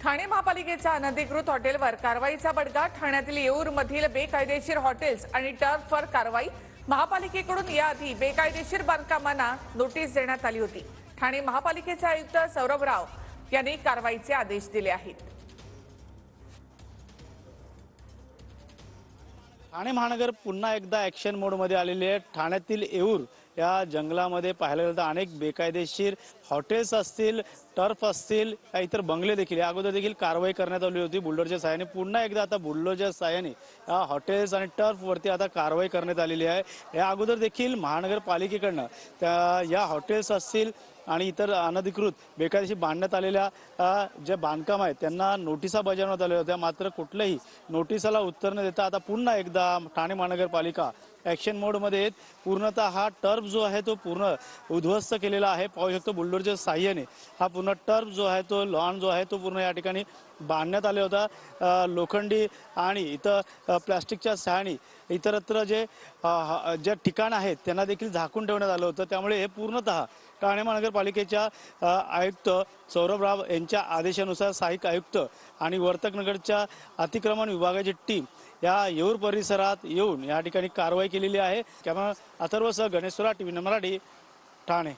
ठाणे महापालिकेच्या अनधिकृत हॉटेलवर कारवाईचा बडगा। ठाण्यातील येऊरमधील बेकायदेशीर हॉटेल्स आणि टर्फवर कारवाई। महापालिकेकडून याआधी बेकायदेशीर बांधकामांना नोटीस देण्यात आली होती। ठाणे महापालिकेचे आयुक्त सौरभ राव यांनी कारवाईचे आदेश दिले आहेत। ठाणे महानगर पुन्हा एकदा ॲक्शन मोडमध्ये आलेली आहे। ठाण्यातील येऊर या जंगलामध्ये पाहायला गेलं तर अनेक बेकायदेशीर हॉटेल्स असतील, टर्फ असतील, इतर बंगले देखील या अगोदर देखील कारवाई करण्यात आली होती बुलडोजरच्या सहाय्याने। पुन्हा एकदा आता बुलडोजरच्या सहाय्याने या हॉटेल्स आणि टर्फवरती आता कारवाई करण्यात आलेली आहे। या अगोदर देखील महानगरपालिकेकडनं या हॉटेल्स असतील आणि इतर अनधिकृत बेकायदेशीर बांधण्यात आलेल्या जे बांधकाम आहेत त्यांना नोटिसा बजावण्यात आल्या होत्या, मात्र कुठल्याही नोटिसाला उत्तर न देता आता पुन्हा एकदा ठाणे महानगरपालिका ॲक्शन मोडमध्ये आहेत। पूर्णतः हा टर्फ जो आहे तो पूर्ण उद्ध्वस्त केलेला आहे। पाहू शकतो बुलडोजरच्या साह्याने हा पूर्ण टर्फ जो आहे तो लॉन जो आहे तो पूर्ण या ठिकाणी बांधण्यात आला होता। लोखंडी आणि इतर प्लास्टिकच्या सहाय्याने इतरत्र जे ठिकाण आहेत त्यांना देखील झाकून ठेवण्यात आलं होतं। त्यामुळे हे पूर्णतः ठाणे महानगरपालिकेच्या आयुक्त सौरभ राव यांच्या आदेशानुसार सहाय्यक आयुक्त आणि वर्तकनगरच्या अतिक्रमण विभागाची टीम या येऊर परिसरात येऊन या ठिकाणी कारवाई केलेली आहे। कॅमेरा अथर्वसह गणेश सोरा, टीव्ही मराठी, ठाणे।